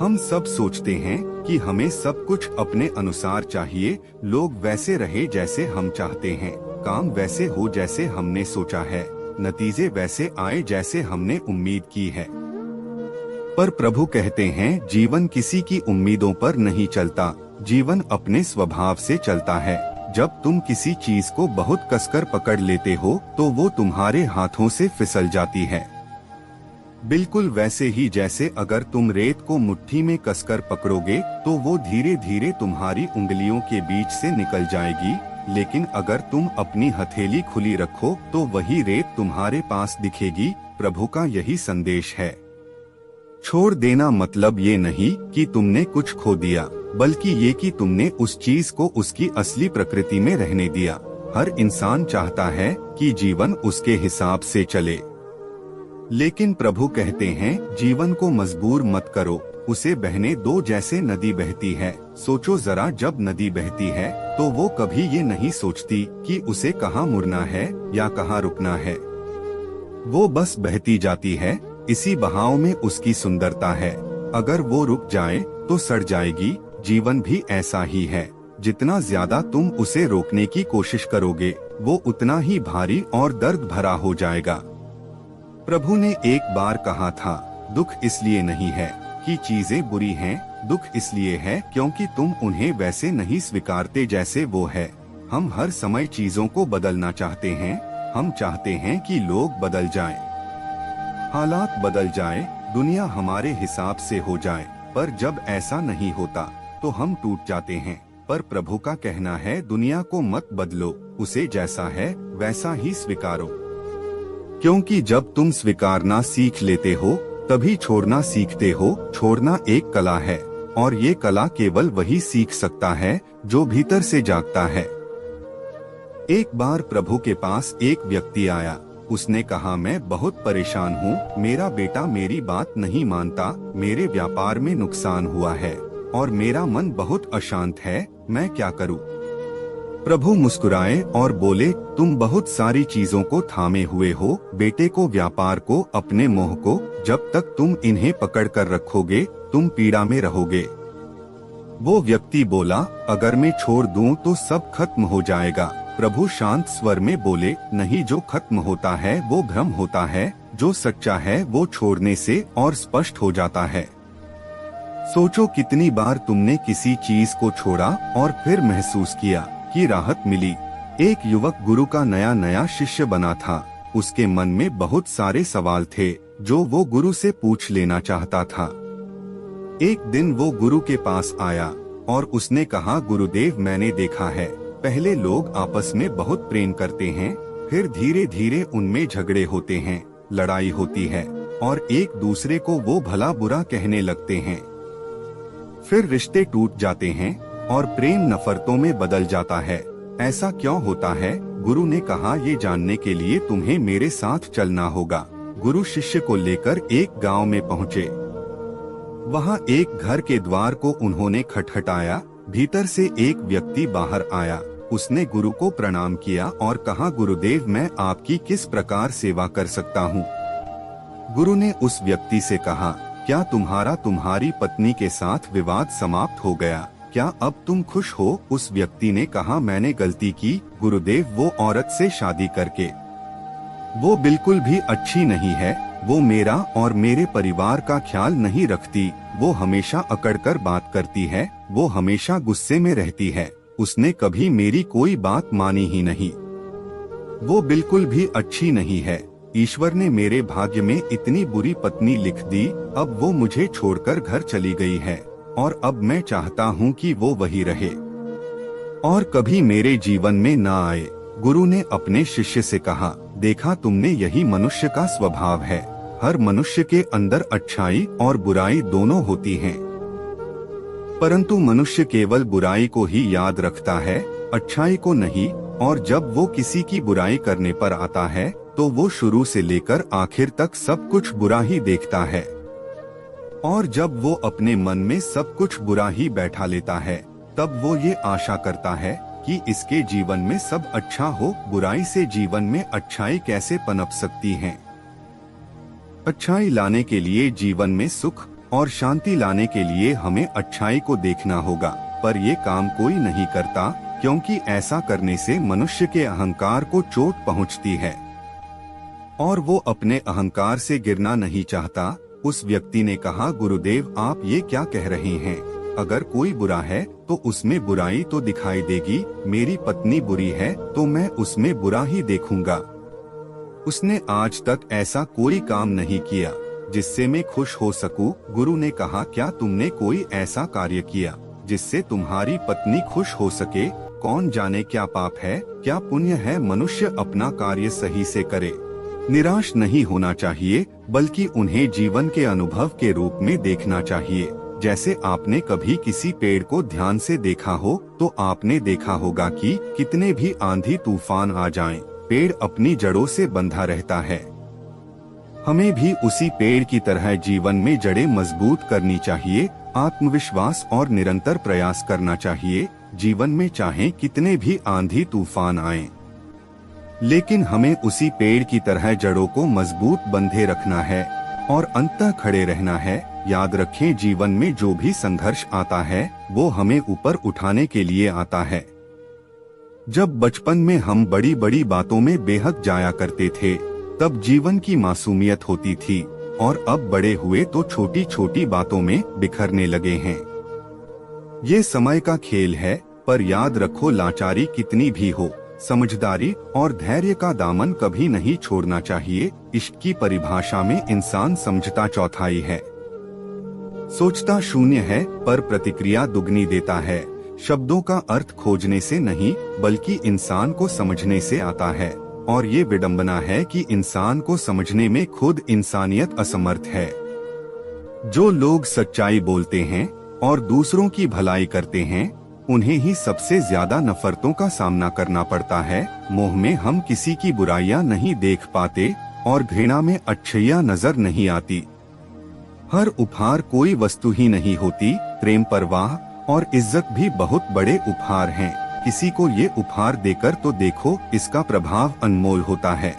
हम सब सोचते हैं कि हमें सब कुछ अपने अनुसार चाहिए, लोग वैसे रहे जैसे हम चाहते हैं, काम वैसे हो जैसे हमने सोचा है, नतीजे वैसे आए जैसे हमने उम्मीद की है। पर प्रभु कहते हैं जीवन किसी की उम्मीदों पर नहीं चलता, जीवन अपने स्वभाव से चलता है। जब तुम किसी चीज को बहुत कसकर पकड़ लेते हो तो वो तुम्हारे हाथों से फिसल जाती है। बिल्कुल वैसे ही जैसे अगर तुम रेत को मुट्ठी में कसकर पकड़ोगे तो वो धीरे धीरे तुम्हारी उंगलियों के बीच से निकल जाएगी, लेकिन अगर तुम अपनी हथेली खुली रखो तो वही रेत तुम्हारे पास दिखेगी। प्रभु का यही संदेश है। छोड़ देना मतलब ये नहीं कि तुमने कुछ खो दिया, बल्कि ये कि तुमने उस चीज को उसकी असली प्रकृति में रहने दिया। हर इंसान चाहता है कि जीवन उसके हिसाब से चले, लेकिन प्रभु कहते हैं जीवन को मजबूर मत करो, उसे बहने दो जैसे नदी बहती है। सोचो जरा, जब नदी बहती है तो वो कभी ये नहीं सोचती कि उसे कहाँ मुड़ना है या कहाँ रुकना है, वो बस बहती जाती है। इसी बहाव में उसकी सुंदरता है। अगर वो रुक जाए तो सड़ जाएगी। जीवन भी ऐसा ही है, जितना ज्यादा तुम उसे रोकने की कोशिश करोगे वो उतना ही भारी और दर्द भरा हो जाएगा। प्रभु ने एक बार कहा था, दुख इसलिए नहीं है कि चीजें बुरी हैं, दुख इसलिए है क्योंकि तुम उन्हें वैसे नहीं स्वीकारते जैसे वो है। हम हर समय चीजों को बदलना चाहते हैं। हम चाहते हैं कि लोग बदल जाएं, हालात बदल जाएं, दुनिया हमारे हिसाब से हो जाए, पर जब ऐसा नहीं होता तो हम टूट जाते हैं। पर प्रभु का कहना है दुनिया को मत बदलो, उसे जैसा है वैसा ही स्वीकारो, क्योंकि जब तुम स्वीकारना सीख लेते हो तभी छोड़ना सीखते हो। छोड़ना एक कला है और ये कला केवल वही सीख सकता है जो भीतर से जागता है। एक बार प्रभु के पास एक व्यक्ति आया। उसने कहा, मैं बहुत परेशान हूँ, मेरा बेटा मेरी बात नहीं मानता, मेरे व्यापार में नुकसान हुआ है और मेरा मन बहुत अशांत है, मैं क्या करूँ? प्रभु मुस्कुराए और बोले, तुम बहुत सारी चीजों को थामे हुए हो, बेटे को, व्यापार को, अपने मोह को। जब तक तुम इन्हें पकड़ कर रखोगे तुम पीड़ा में रहोगे। वो व्यक्ति बोला, अगर मैं छोड़ दूं तो सब खत्म हो जाएगा। प्रभु शांत स्वर में बोले, नहीं, जो खत्म होता है वो भ्रम होता है, जो सच्चा है वो छोड़ने से और स्पष्ट हो जाता है। सोचो कितनी बार तुमने किसी चीज को छोड़ा और फिर महसूस किया कि राहत मिली। एक युवक गुरु का नया नया शिष्य बना था। उसके मन में बहुत सारे सवाल थे जो वो गुरु से पूछ लेना चाहता था। एक दिन वो गुरु के पास आया और उसने कहा, गुरुदेव, मैंने देखा है पहले लोग आपस में बहुत प्रेम करते हैं, फिर धीरे धीरे उनमें झगड़े होते हैं, लड़ाई होती है और एक दूसरे को वो भला बुरा कहने लगते हैं। फिर रिश्ते टूट जाते हैं और प्रेम नफरतों में बदल जाता है। ऐसा क्यों होता है? गुरु ने कहा, ये जानने के लिए तुम्हें मेरे साथ चलना होगा। गुरु शिष्य को लेकर एक गांव में पहुँचे। वहाँ एक घर के द्वार को उन्होंने खटखटाया। भीतर से एक व्यक्ति बाहर आया। उसने गुरु को प्रणाम किया और कहा, गुरुदेव, मैं आपकी किस प्रकार सेवा कर सकता हूँ? गुरु ने उस व्यक्ति से कहा, क्या तुम्हारी पत्नी के साथ विवाद समाप्त हो गया? क्या अब तुम खुश हो? उस व्यक्ति ने कहा, मैंने गलती की गुरुदेव, वो औरत से शादी करके वो बिल्कुल भी अच्छी नहीं है। वो मेरा और मेरे परिवार का ख्याल नहीं रखती, वो हमेशा अकड़कर बात करती है, वो हमेशा गुस्से में रहती है, उसने कभी मेरी कोई बात मानी ही नहीं, वो बिल्कुल भी अच्छी नहीं है। ईश्वर ने मेरे भाग्य में इतनी बुरी पत्नी लिख दी। अब वो मुझे छोड़कर घर चली गई है और अब मैं चाहता हूँ कि वो वही रहे और कभी मेरे जीवन में ना आए। गुरु ने अपने शिष्य से कहा, देखा तुमने, यही मनुष्य का स्वभाव है। हर मनुष्य के अंदर अच्छाई और बुराई दोनों होती हैं, परंतु मनुष्य केवल बुराई को ही याद रखता है, अच्छाई को नहीं। और जब वो किसी की बुराई करने पर आता है तो वो शुरू से लेकर आखिर तक सब कुछ बुरा ही देखता है, और जब वो अपने मन में सब कुछ बुरा ही बैठा लेता है तब वो ये आशा करता है कि इसके जीवन में सब अच्छा हो। बुराई से जीवन में अच्छाई कैसे पनप सकती है? अच्छाई लाने के लिए जीवन में सुख, और शांति लाने के लिए हमें अच्छाई को देखना होगा, पर ये काम कोई नहीं करता, क्योंकि ऐसा करने से मनुष्य के अहंकार को चोट पहुंचती है और वो अपने अहंकार से गिरना नहीं चाहता। उस व्यक्ति ने कहा, गुरुदेव आप ये क्या कह रहे हैं? अगर कोई बुरा है तो उसमें बुराई तो दिखाई देगी, मेरी पत्नी बुरी है तो मैं उसमें बुरा ही देखूंगा। उसने आज तक ऐसा कोई काम नहीं किया जिससे मैं खुश हो सकूं। गुरु ने कहा, क्या तुमने कोई ऐसा कार्य किया जिससे तुम्हारी पत्नी खुश हो सके? कौन जाने क्या पाप है, क्या पुण्य है, मनुष्य अपना कार्य सही से करे। निराश नहीं होना चाहिए, बल्कि उन्हें जीवन के अनुभव के रूप में देखना चाहिए। जैसे आपने कभी किसी पेड़ को ध्यान से देखा हो तो आपने देखा होगा कि कितने भी आंधी तूफान आ जाएं, पेड़ अपनी जड़ों से बंधा रहता है। हमें भी उसी पेड़ की तरह जीवन में जड़ें मजबूत करनी चाहिए, आत्मविश्वास और निरंतर प्रयास करना चाहिए। जीवन में चाहे कितने भी आंधी तूफान आएं, लेकिन हमें उसी पेड़ की तरह जड़ों को मजबूत बंधे रखना है और अंततः खड़े रहना है। याद रखें, जीवन में जो भी संघर्ष आता है वो हमें ऊपर उठाने के लिए आता है। जब बचपन में हम बड़ी बड़ी बातों में बेहद जाया करते थे तब जीवन की मासूमियत होती थी, और अब बड़े हुए तो छोटी छोटी बातों में बिखरने लगे हैं। ये समय का खेल है, पर याद रखो, लाचारी कितनी भी हो, समझदारी और धैर्य का दामन कभी नहीं छोड़ना चाहिए। इश्क की परिभाषा में इंसान समझता चौथाई है, सोचता शून्य है, पर प्रतिक्रिया दुगनी देता है। शब्दों का अर्थ खोजने से नहीं बल्कि इंसान को समझने से आता है, और ये विडंबना है कि इंसान को समझने में खुद इंसानियत असमर्थ है। जो लोग सच्चाई बोलते हैं और दूसरों की भलाई करते हैं, उन्हें ही सबसे ज्यादा नफरतों का सामना करना पड़ता है। मोह में हम किसी की बुराइयां नहीं देख पाते और घृणा में अच्छाइयां नजर नहीं आती। हर उपहार कोई वस्तु ही नहीं होती, प्रेम, परवाह और इज्जत भी बहुत बड़े उपहार हैं। किसी को ये उपहार देकर तो देखो, इसका प्रभाव अनमोल होता है।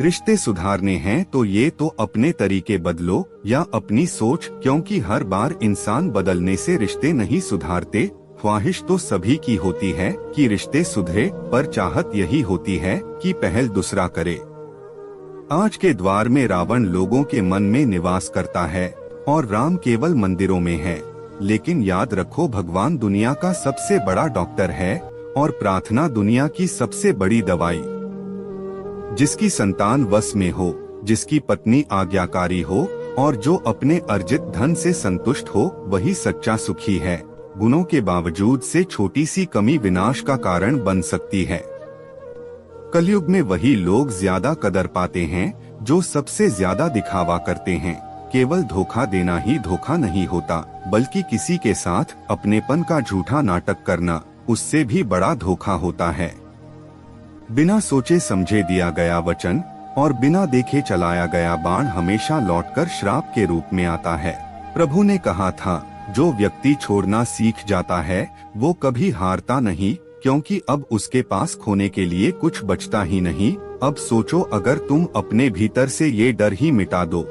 रिश्ते सुधारने हैं तो ये तो अपने तरीके बदलो या अपनी सोच, क्योंकि हर बार इंसान बदलने से रिश्ते नहीं सुधारते। ख्वाहिश तो सभी की होती है कि रिश्ते सुधरे, पर चाहत यही होती है कि पहल दूसरा करे। आज के द्वार में रावण लोगों के मन में निवास करता है और राम केवल मंदिरों में है, लेकिन याद रखो, भगवान दुनिया का सबसे बड़ा डॉक्टर है और प्रार्थना दुनिया की सबसे बड़ी दवाई। जिसकी संतान वश में हो, जिसकी पत्नी आज्ञाकारी हो और जो अपने अर्जित धन से संतुष्ट हो, वही सच्चा सुखी है। गुणों के बावजूद से छोटी सी कमी विनाश का कारण बन सकती है। कलयुग में वही लोग ज्यादा कदर पाते हैं जो सबसे ज्यादा दिखावा करते हैं। केवल धोखा देना ही धोखा नहीं होता, बल्कि किसी के साथ अपनेपन का झूठा नाटक करना उससे भी बड़ा धोखा होता है। बिना सोचे समझे दिया गया वचन और बिना देखे चलाया गया बाण हमेशा लौटकर श्राप के रूप में आता है। प्रभु ने कहा था, जो व्यक्ति छोड़ना सीख जाता है वो कभी हारता नहीं, क्योंकि अब उसके पास खोने के लिए कुछ बचता ही नहीं। अब सोचो, अगर तुम अपने भीतर से ये डर ही मिटा दो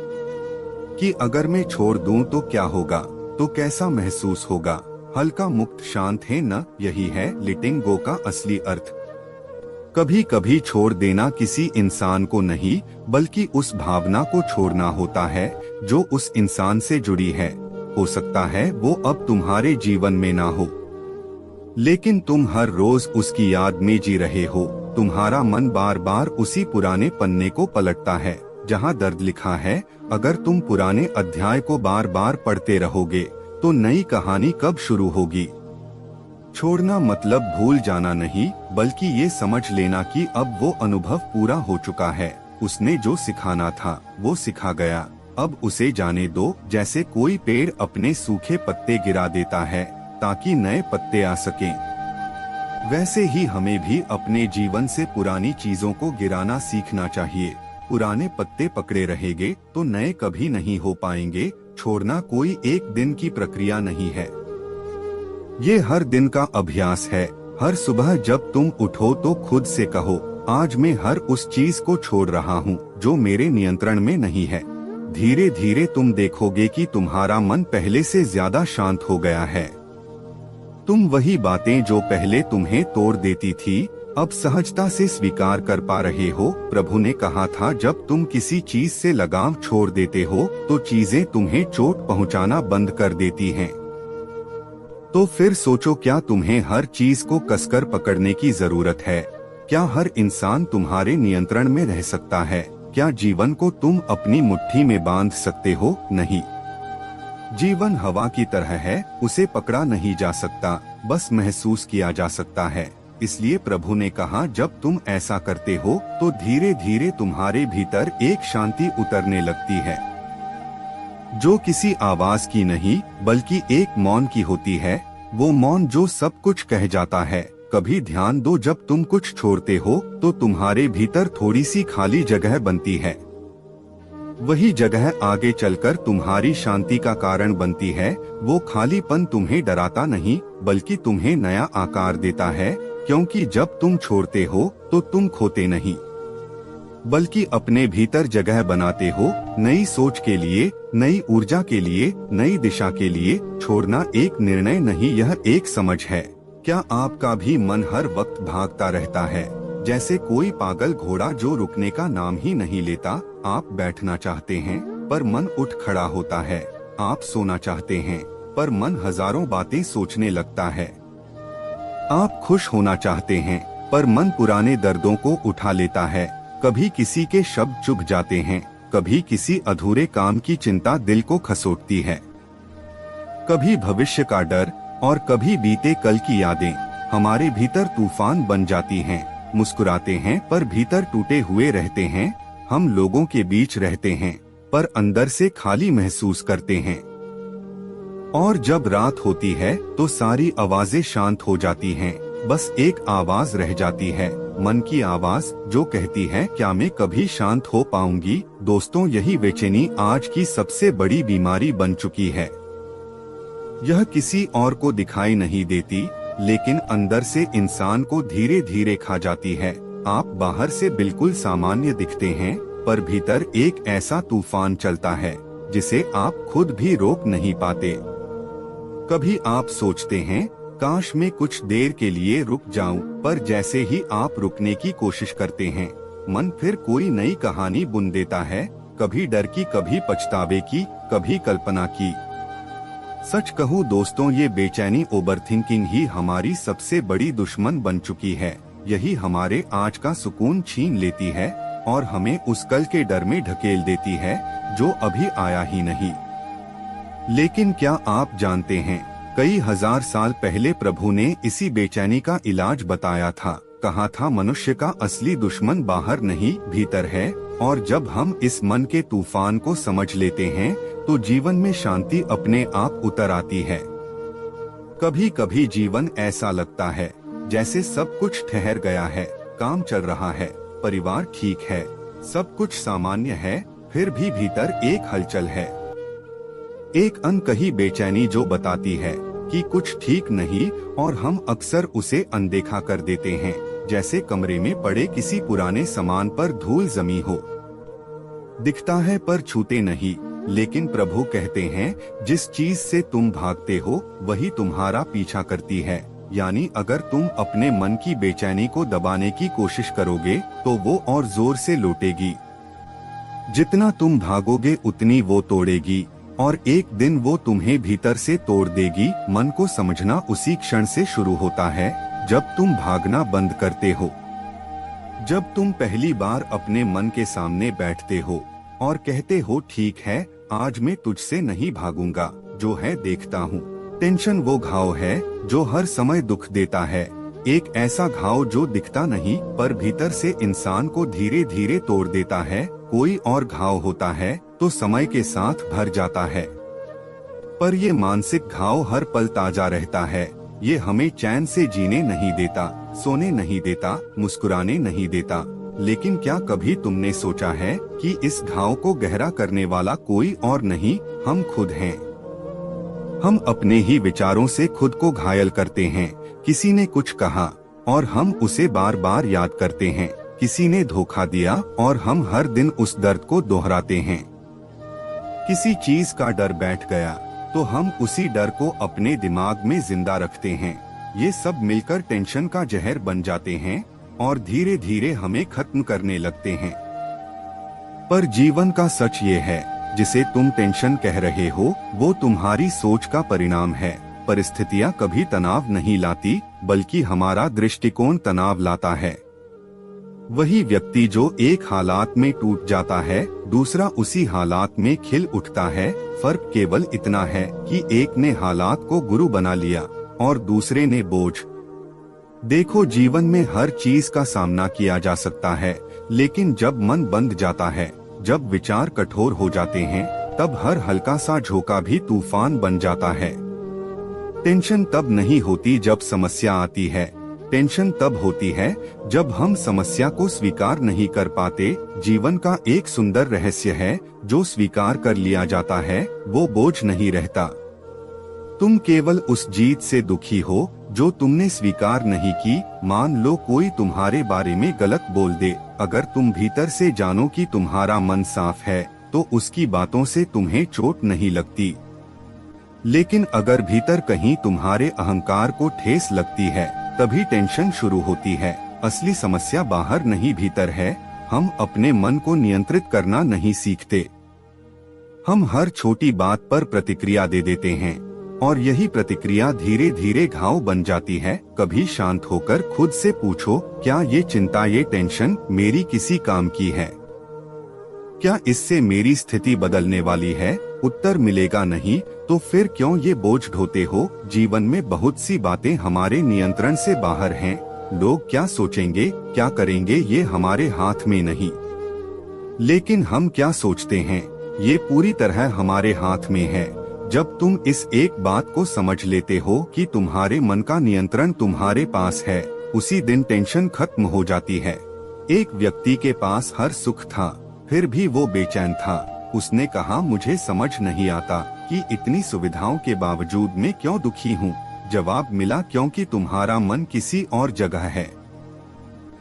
कि अगर मैं छोड़ दूं तो क्या होगा, तो कैसा महसूस होगा। हल्का, मुक्त, शांत है न, यही है लेटिंग गो का असली अर्थ। कभी कभी छोड़ देना किसी इंसान को नहीं बल्कि उस भावना को छोड़ना होता है जो उस इंसान से जुड़ी है। हो सकता है वो अब तुम्हारे जीवन में ना हो, लेकिन तुम हर रोज उसकी याद में जी रहे हो। तुम्हारा मन बार बार उसी पुराने पन्ने को पलटता है जहां दर्द लिखा है। अगर तुम पुराने अध्याय को बार बार पढ़ते रहोगे तो नई कहानी कब शुरू होगी। छोड़ना मतलब भूल जाना नहीं, बल्कि ये समझ लेना कि अब वो अनुभव पूरा हो चुका है। उसने जो सिखाना था वो सिखा गया, अब उसे जाने दो। जैसे कोई पेड़ अपने सूखे पत्ते गिरा देता है ताकि नए पत्ते आ सकें, वैसे ही हमें भी अपने जीवन से पुरानी चीजों को गिराना सीखना चाहिए। पुराने पत्ते पकड़े रहेंगे तो नए कभी नहीं हो पाएंगे। छोड़ना कोई एक दिन की प्रक्रिया नहीं है, ये हर दिन का अभ्यास है। हर सुबह जब तुम उठो तो खुद से कहो, आज मैं हर उस चीज को छोड़ रहा हूँ जो मेरे नियंत्रण में नहीं है। धीरे धीरे तुम देखोगे कि तुम्हारा मन पहले से ज्यादा शांत हो गया है। तुम वही बातें जो पहले तुम्हें तोड़ देती थी, अब सहजता से स्वीकार कर पा रहे हो। प्रभु ने कहा था, जब तुम किसी चीज से लगाव छोड़ देते हो तो चीजें तुम्हें चोट पहुंचाना बंद कर देती हैं। तो फिर सोचो, क्या तुम्हें हर चीज को कसकर पकड़ने की जरूरत है? क्या हर इंसान तुम्हारे नियंत्रण में रह सकता है? क्या जीवन को तुम अपनी मुट्ठी में बांध सकते हो? नहीं। जीवन हवा की तरह है, उसे पकड़ा नहीं जा सकता, बस महसूस किया जा सकता है। इसलिए प्रभु ने कहा, जब तुम ऐसा करते हो तो धीरे धीरे तुम्हारे भीतर एक शांति उतरने लगती है, जो किसी आवाज की नहीं बल्कि एक मौन की होती है। वो मौन जो सब कुछ कह जाता है। कभी ध्यान दो, जब तुम कुछ छोड़ते हो तो तुम्हारे भीतर थोड़ी सी खाली जगह बनती है। वही जगह आगे चलकर तुम्हारी शांति का कारण बनती है। वो खालीपन तुम्हें डराता नहीं बल्कि तुम्हें नया आकार देता है, क्योंकि जब तुम छोड़ते हो तो तुम खोते नहीं बल्कि अपने भीतर जगह बनाते हो, नई सोच के लिए, नई ऊर्जा के लिए, नई दिशा के लिए। छोड़ना एक निर्णय नहीं, यह एक समझ है। क्या आपका भी मन हर वक्त भागता रहता है, जैसे कोई पागल घोड़ा जो रुकने का नाम ही नहीं लेता? आप बैठना चाहते हैं पर मन उठ खड़ा होता है। आप सोना चाहते हैं पर मन हजारों बातें सोचने लगता है। आप खुश होना चाहते हैं पर मन पुराने दर्दों को उठा लेता है। कभी किसी के शब्द चुभ जाते हैं, कभी किसी अधूरे काम की चिंता दिल को खसोटती है, कभी भविष्य का डर और कभी बीते कल की यादें हमारे भीतर तूफान बन जाती हैं। मुस्कुराते हैं पर भीतर टूटे हुए रहते हैं। हम लोगों के बीच रहते हैं पर अंदर से खाली महसूस करते हैं। और जब रात होती है तो सारी आवाजें शांत हो जाती हैं, बस एक आवाज रह जाती है, मन की आवाज जो कहती है, क्या मैं कभी शांत हो पाऊंगी? दोस्तों, यही बेचैनी आज की सबसे बड़ी बीमारी बन चुकी है। यह किसी और को दिखाई नहीं देती, लेकिन अंदर से इंसान को धीरे धीरे खा जाती है। आप बाहर से बिल्कुल सामान्य दिखते हैं, पर भीतर एक ऐसा तूफान चलता है जिसे आप खुद भी रोक नहीं पाते। कभी आप सोचते हैं, काश मैं कुछ देर के लिए रुक जाऊं, पर जैसे ही आप रुकने की कोशिश करते हैं, मन फिर कोई नई कहानी बुन देता है, कभी डर की, कभी पछतावे की, कभी कल्पना की। सच कहूं दोस्तों, ये बेचैनी, ओवरथिंकिंग ही हमारी सबसे बड़ी दुश्मन बन चुकी है। यही हमारे आज का सुकून छीन लेती है और हमें उस कल के डर में ढकेल देती है जो अभी आया ही नहीं। लेकिन क्या आप जानते हैं, कई हजार साल पहले प्रभु ने इसी बेचैनी का इलाज बताया था। कहा था, मनुष्य का असली दुश्मन बाहर नहीं भीतर है, और जब हम इस मन के तूफान को समझ लेते हैं तो जीवन में शांति अपने आप उतर आती है। कभी कभी जीवन ऐसा लगता है जैसे सब कुछ ठहर गया है, काम चल रहा है, परिवार ठीक है, सब कुछ सामान्य है, फिर भी भीतर एक हलचल है, एक अनकही बेचैनी जो बताती है कि कुछ ठीक नहीं, और हम अक्सर उसे अनदेखा कर देते हैं, जैसे कमरे में पड़े किसी पुराने सामान पर धूल जमी हो। दिखता है पर छूते नहीं, लेकिन प्रभु कहते हैं, जिस चीज से तुम भागते हो वही तुम्हारा पीछा करती है। यानी अगर तुम अपने मन की बेचैनी को दबाने की कोशिश करोगे तो वो और जोर से लौटेगी। जितना तुम भागोगे उतनी वो तोड़ेगी, और एक दिन वो तुम्हें भीतर से तोड़ देगी। मन को समझना उसी क्षण से शुरू होता है जब तुम भागना बंद करते हो। जब तुम पहली बार अपने मन के सामने बैठते हो और कहते हो, ठीक है, आज मैं तुझसे नहीं भागूंगा, जो है देखता हूँ। टेंशन वो घाव है जो हर समय दुख देता है, एक ऐसा घाव जो दिखता नहीं पर भीतर से इंसान को धीरे धीरे तोड़ देता है। कोई और घाव होता है तो समय के साथ भर जाता है, पर ये मानसिक घाव हर पल ताजा रहता है। ये हमें चैन से जीने नहीं देता, सोने नहीं देता, मुस्कुराने नहीं देता। लेकिन क्या कभी तुमने सोचा है कि इस घाव को गहरा करने वाला कोई और नहीं, हम खुद हैं। हम अपने ही विचारों से खुद को घायल करते हैं। किसी ने कुछ कहा और हम उसे बार बार याद करते हैं, किसी ने धोखा दिया और हम हर दिन उस दर्द को दोहराते हैं। किसी चीज का डर बैठ गया तो हम उसी डर को अपने दिमाग में जिंदा रखते हैं। ये सब मिलकर टेंशन का जहर बन जाते हैं और धीरे धीरे हमें खत्म करने लगते हैं। पर जीवन का सच ये है, जिसे तुम टेंशन कह रहे हो वो तुम्हारी सोच का परिणाम है। परिस्थितियां कभी तनाव नहीं लाती, बल्कि हमारा दृष्टिकोण तनाव लाता है। वही व्यक्ति जो एक हालात में टूट जाता है, दूसरा उसी हालात में खिल उठता है। फर्क केवल इतना है कि एक ने हालात को गुरु बना लिया और दूसरे ने बोझ। देखो, जीवन में हर चीज का सामना किया जा सकता है, लेकिन जब मन बंध जाता है, जब विचार कठोर हो जाते हैं, तब हर हल्का सा झोंका भी तूफान बन जाता है। टेंशन तब नहीं होती जब समस्या आती है, टेंशन तब होती है जब हम समस्या को स्वीकार नहीं कर पाते। जीवन का एक सुंदर रहस्य है, जो स्वीकार कर लिया जाता है वो बोझ नहीं रहता। तुम केवल उस जीत से दुखी हो जो तुमने स्वीकार नहीं की। मान लो कोई तुम्हारे बारे में गलत बोल दे, अगर तुम भीतर से जानो कि तुम्हारा मन साफ है तो उसकी बातों से तुम्हें चोट नहीं लगती। लेकिन अगर भीतर कहीं तुम्हारे अहंकार को ठेस लगती है, तभी टेंशन शुरू होती है। असली समस्या बाहर नहीं भीतर है। हम अपने मन को नियंत्रित करना नहीं सीखते। हम हर छोटी बात पर प्रतिक्रिया दे देते हैं और यही प्रतिक्रिया धीरे धीरे घाव बन जाती है। कभी शांत होकर खुद से पूछो, क्या ये चिंता, ये टेंशन मेरी किसी काम की है? क्या इससे मेरी स्थिति बदलने वाली है? उत्तर मिलेगा नहीं, तो फिर क्यों ये बोझ ढोते हो? जीवन में बहुत सी बातें हमारे नियंत्रण से बाहर हैं। लोग क्या सोचेंगे, क्या करेंगे, ये हमारे हाथ में नहीं। लेकिन हम क्या सोचते हैं, ये पूरी तरह हमारे हाथ में है। जब तुम इस एक बात को समझ लेते हो कि तुम्हारे मन का नियंत्रण तुम्हारे पास है, उसी दिन टेंशन खत्म हो जाती है। एक व्यक्ति के पास हर सुख था, फिर भी वो बेचैन था। उसने कहा, मुझे समझ नहीं आता कि इतनी सुविधाओं के बावजूद मैं क्यों दुखी हूँ। जवाब मिला, क्योंकि तुम्हारा मन किसी और जगह है।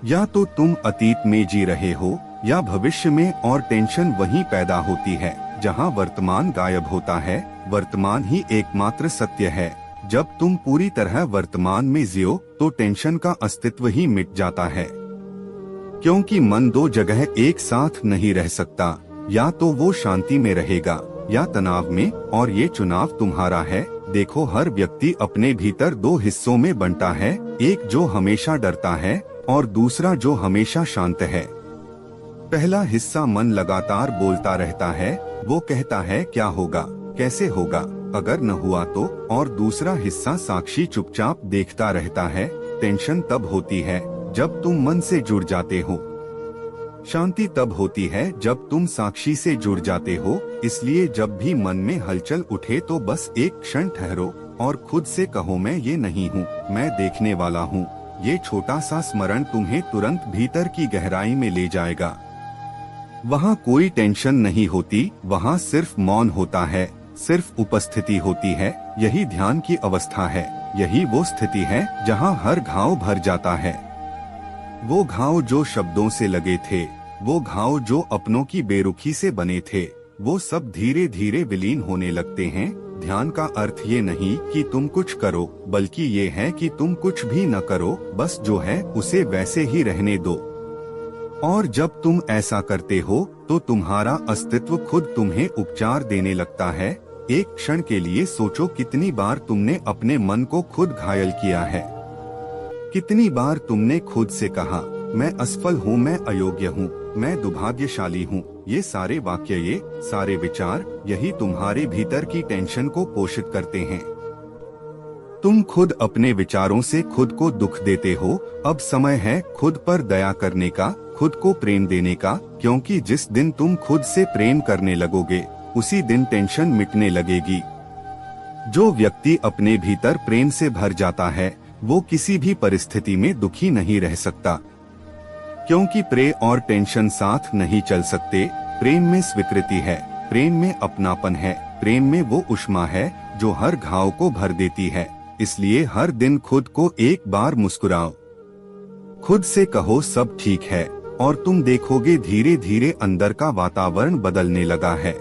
या तो तुम अतीत में जी रहे हो या भविष्य में, और टेंशन वहीं पैदा होती है जहाँ वर्तमान गायब होता है। वर्तमान ही एकमात्र सत्य है। जब तुम पूरी तरह वर्तमान में जियो तो टेंशन का अस्तित्व ही मिट जाता है। क्योंकि मन दो जगह एक साथ नहीं रह सकता, या तो वो शांति में रहेगा या तनाव में, और ये चुनाव तुम्हारा है। देखो, हर व्यक्ति अपने भीतर दो हिस्सों में बंटा है, एक जो हमेशा डरता है और दूसरा जो हमेशा शांत है। पहला हिस्सा मन लगातार बोलता रहता है, वो कहता है क्या होगा, कैसे होगा, अगर न हुआ तो। और दूसरा हिस्सा साक्षी चुपचाप देखता रहता है। टेंशन तब होती है जब तुम मन से जुड़ जाते हो। शांति तब होती है जब तुम साक्षी से जुड़ जाते हो। इसलिए जब भी मन में हलचल उठे तो बस एक क्षण ठहरो और खुद से कहो, मैं ये नहीं हूँ, मैं देखने वाला हूँ। ये छोटा सा स्मरण तुम्हें तुरंत भीतर की गहराई में ले जाएगा। वहाँ कोई टेंशन नहीं होती, वहाँ सिर्फ मौन होता है, सिर्फ उपस्थिति होती है। यही ध्यान की अवस्था है। यही वो स्थिति है जहाँ हर घाव भर जाता है। वो घाव जो शब्दों से लगे थे, वो घाव जो अपनों की बेरुखी से बने थे, वो सब धीरे धीरे विलीन होने लगते हैं। ध्यान का अर्थ ये नहीं कि तुम कुछ करो, बल्कि ये है कि तुम कुछ भी न करो, बस जो है उसे वैसे ही रहने दो। और जब तुम ऐसा करते हो तो तुम्हारा अस्तित्व खुद तुम्हें उपचार देने लगता है। एक क्षण के लिए सोचो, कितनी बार तुमने अपने मन को खुद घायल किया है। कितनी बार तुमने खुद से कहा, मैं असफल हूँ, मैं अयोग्य हूँ, मैं दुर्भाग्यशाली हूँ। ये सारे वाक्य, ये सारे विचार, यही तुम्हारे भीतर की टेंशन को पोषित करते हैं। तुम खुद अपने विचारों से खुद को दुख देते हो। अब समय है खुद पर दया करने का, खुद को प्रेम देने का, क्योंकि जिस दिन तुम खुद से प्रेम करने लगोगे, उसी दिन टेंशन मिटने लगेगी। जो व्यक्ति अपने भीतर प्रेम से भर जाता है, वो किसी भी परिस्थिति में दुखी नहीं रह सकता, क्योंकि प्रेम और टेंशन साथ नहीं चल सकते। प्रेम में स्वीकृति है, प्रेम में अपनापन है, प्रेम में वो ऊष्मा है जो हर घाव को भर देती है। इसलिए हर दिन खुद को एक बार मुस्कुराओ, खुद से कहो सब ठीक है, और तुम देखोगे धीरे धीरे अंदर का वातावरण बदलने लगा है।